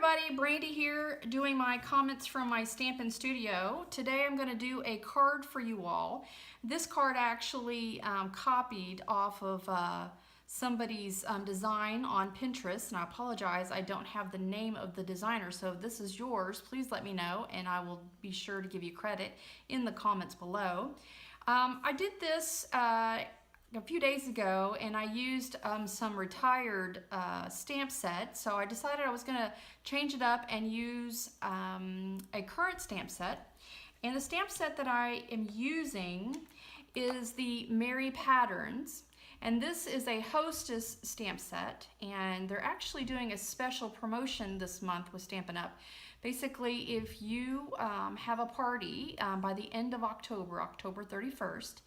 everybody, Brandy here doing my comments from my Stampin' Studio. Today I'm going to do a card for you all. This card actually copied off of somebody's design on Pinterest, and I apologize, I don't have the name of the designer, so if this is yours, please let me know and I will be sure to give you credit in the comments below. I did this a few days ago and I used some retired stamp set, so I decided I was going to change it up and use a current stamp set. And the stamp set that I am using is the Merry Patterns, and this is a Hostess stamp set, and they're actually doing a special promotion this month with Stampin' Up. Basically, if you have a party by the end of October, October 31st,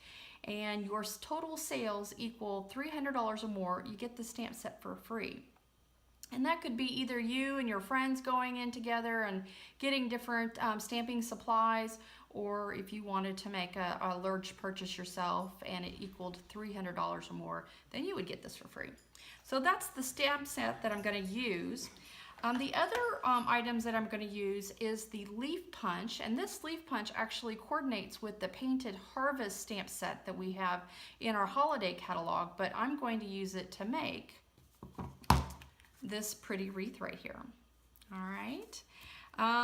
and your total sales equal $300 or more, you get the stamp set for free. And that could be either you and your friends going in together and getting different stamping supplies, or if you wanted to make a large purchase yourself and it equaled $300 or more, then you would get this for free. So that's the stamp set that I'm going to use. The other items that I'm going to use is the leaf punch, and this leaf punch actually coordinates with the Painted Harvest stamp set that we have in our holiday catalog, but I'm going to use it to make this pretty wreath right here. All right,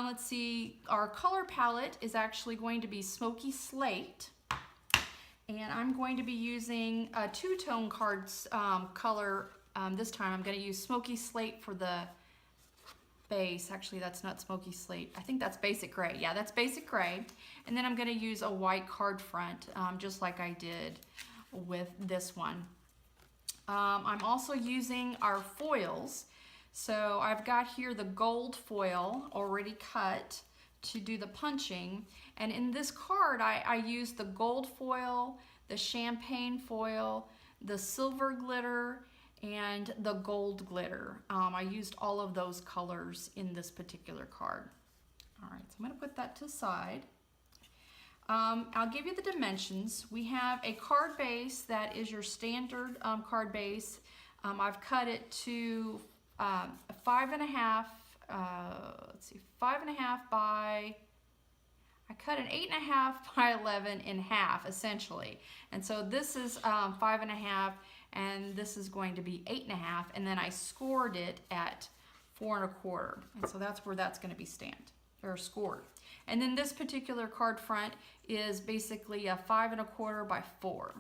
let's see, our color palette is actually going to be Smoky Slate, and I'm going to be using a two-tone cards color. This time I'm going to use Smoky Slate for the base. Actually, that's not Smoky Slate. I think that's Basic Gray. Yeah, that's Basic Gray. And then I'm going to use a white card front, just like I did with this one. I'm also using our foils. So I've got here the gold foil already cut to do the punching. And in this card, I used the gold foil, the champagne foil, the silver glitter, and the gold glitter. I used all of those colors in this particular card. All right, so I'm going to put that to the side. I'll give you the dimensions. We have a card base that is your standard card base. I've cut it to 5.5. Let's see, 5.5 by. I cut an 8.5 by 11 in half, essentially. And so this is 5.5. And this is going to be 8.5, and then I scored it at 4.25, and so that's where that's going to be stamped or scored. And then this particular card front is basically a 5.25 by 4.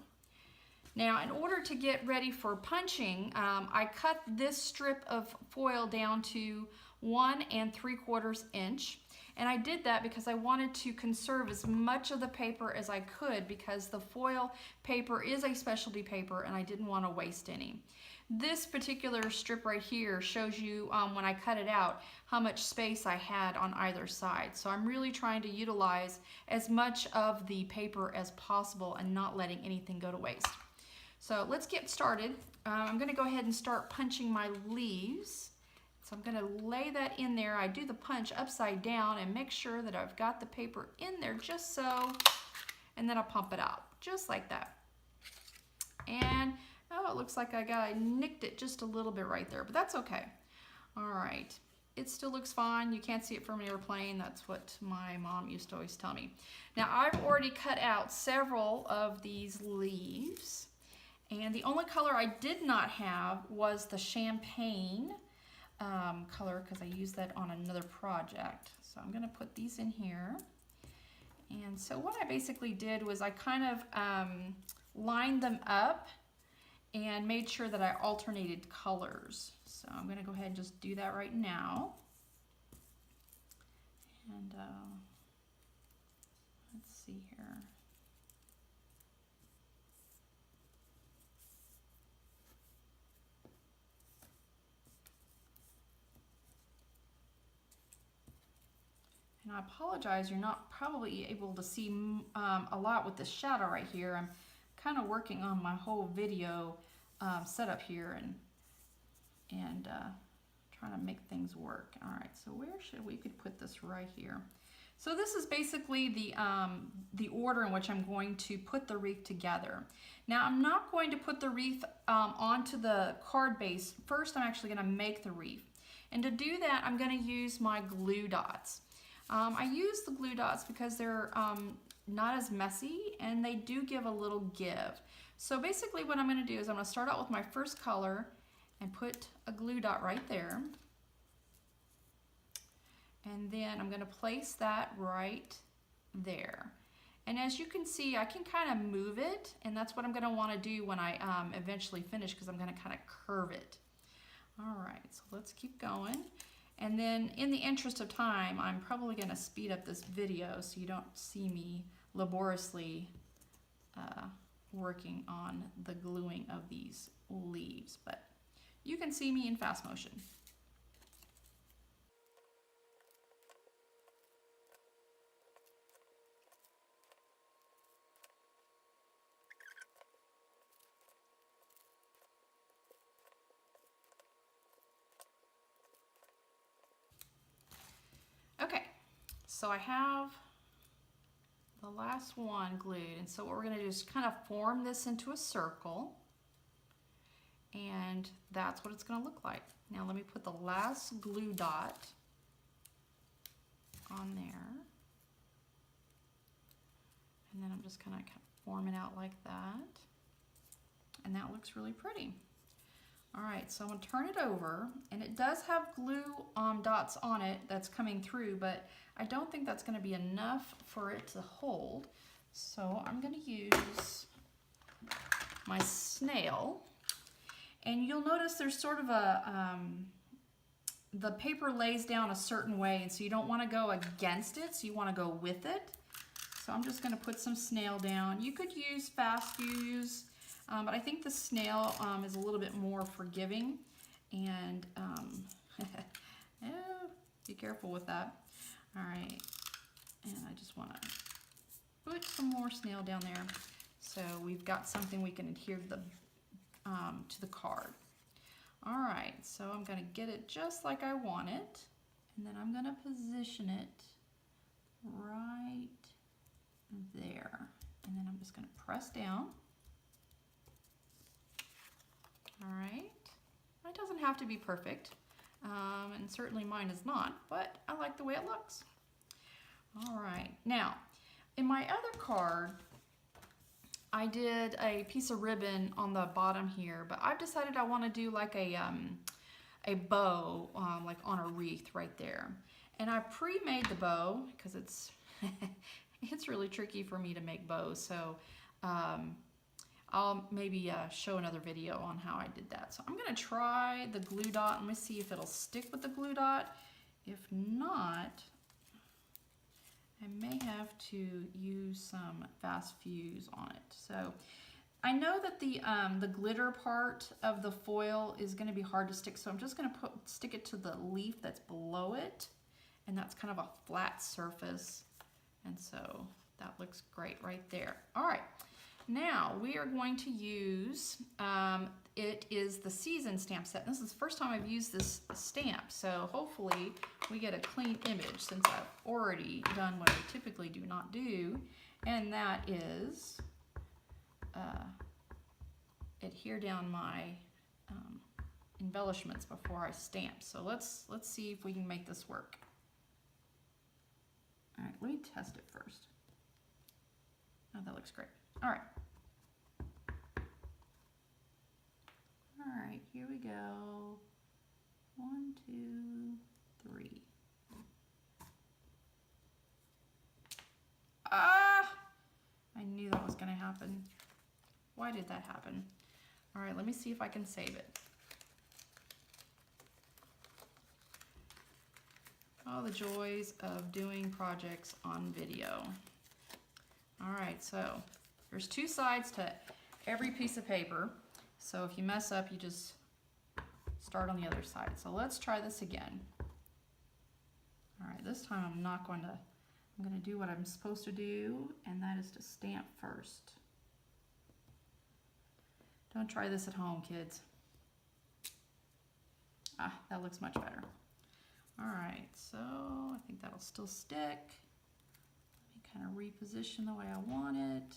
Now, in order to get ready for punching, I cut this strip of foil down to 1 3/4 inch. And I did that because I wanted to conserve as much of the paper as I could, because the foil paper is a specialty paper and I didn't want to waste any. This particular strip right here shows you when I cut it out how much space I had on either side. So I'm really trying to utilize as much of the paper as possible and not letting anything go to waste. So let's get started. I'm going to go ahead and start punching my leaves. So I'm going to lay that in there. I do the punch upside down and make sure that I've got the paper in there just so, and then I'll pump it out, just like that. And, oh, it looks like I nicked it just a little bit right there, but that's okay. All right, it still looks fine. You can't see it from an airplane. That's what my mom used to always tell me. Now, I've already cut out several of these leaves, and the only color I did not have was the champagne color, because I used that on another project. So I'm going to put these in here. And so what I basically did was I kind of lined them up and made sure that I alternated colors. So I'm going to go ahead and just do that right now. And let's see here. And I apologize, you're not probably able to see a lot with the shadow right here. I'm kind of working on my whole video setup here and trying to make things work. All right, so where should we could put this right here? So this is basically the order in which I'm going to put the wreath together. Now I'm not going to put the wreath onto the card base. First I'm actually going to make the wreath. And to do that, I'm going to use my glue dots. I use the glue dots because they're not as messy and they do give a little give. So basically what I'm going to do is I'm going to start out with my first color and put a glue dot right there. And then I'm going to place that right there. And as you can see, I can kind of move it, and that's what I'm going to want to do when I eventually finish, because I'm going to kind of curve it. All right, so let's keep going. And then in the interest of time, I'm probably going to speed up this video so you don't see me laboriously working on the gluing of these leaves, but you can see me in fast motion. Okay, so I have the last one glued, and so what we're going to do is kind of form this into a circle, and that's what it's going to look like. Now let me put the last glue dot on there, and then I'm just kind of form it out like that, and that looks really pretty. All right, so I'm going to turn it over, and it does have glue dots on it that's coming through, but I don't think that's going to be enough for it to hold. So I'm going to use my snail, and you'll notice there's sort of a, the paper lays down a certain way, and so you don't want to go against it, so you want to go with it. So I'm just going to put some snail down. You could use fast fuse, but I think the snail is a little bit more forgiving, and yeah, be careful with that. All right, and I just want to put some more snail down there so we've got something we can adhere to the card. All right, so I'm going to get it just like I want it, and then I'm going to position it right there, and then I'm just going to press down. All right, it doesn't have to be perfect, and certainly mine is not, but I like the way it looks. All right, now in my other card, I did a piece of ribbon on the bottom here, but I've decided I want to do like a bow, like on a wreath right there. And I pre-made the bow because it's it's really tricky for me to make bows, so I'll maybe show another video on how I did that. So I'm going to try the glue dot. Let me see if it'll stick with the glue dot. If not, I may have to use some fast fuse on it. So I know that the glitter part of the foil is going to be hard to stick, so I'm just going to stick it to the leaf that's below it, and that's kind of a flat surface, and so that looks great right there. All right. Now we are going to use, it is the season stamp set. This is the first time I've used this stamp, so hopefully we get a clean image since I've already done what I typically do not do, and that is adhere down my embellishments before I stamp. So let's see if we can make this work. All right, let me test it first. Oh, that looks great. All right. All right, here we go. 1, 2, 3. Ah! I knew that was going to happen. Why did that happen? All right, let me see if I can save it. Oh, the joys of doing projects on video. All right, so there's 2 sides to every piece of paper. So if you mess up, you just start on the other side. So let's try this again. All right, this time I'm going to do what I'm supposed to do, and that is to stamp first. Don't try this at home, kids. Ah, that looks much better. All right, so I think that'll still stick. Let me kind of reposition the way I want it.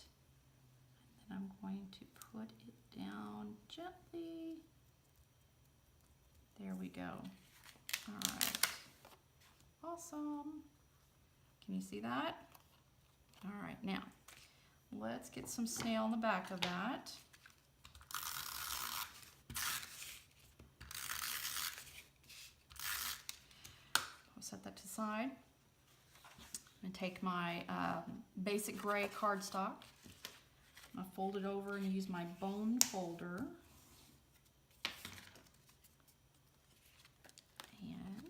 And then I'm going to put it down gently. There we go. All right. Awesome. Can you see that? All right, now let's get some snail on the back of that. I'll set that to the side. I'm gonna take my basic gray cardstock. I'll fold it over and use my bone folder. And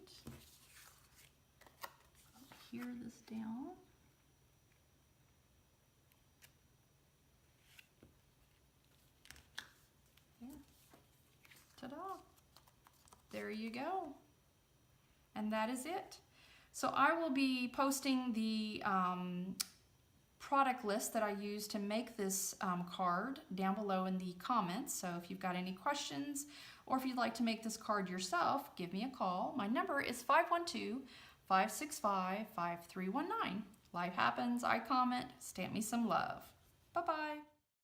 adhere this down. There. Ta-da! There you go. And that is it. So I will be posting the product list that I used to make this card down below in the comments. So if you've got any questions or if you'd like to make this card yourself, give me a call. My number is 512-565-5319. Life happens, I comment, stamp me some love. Bye-bye.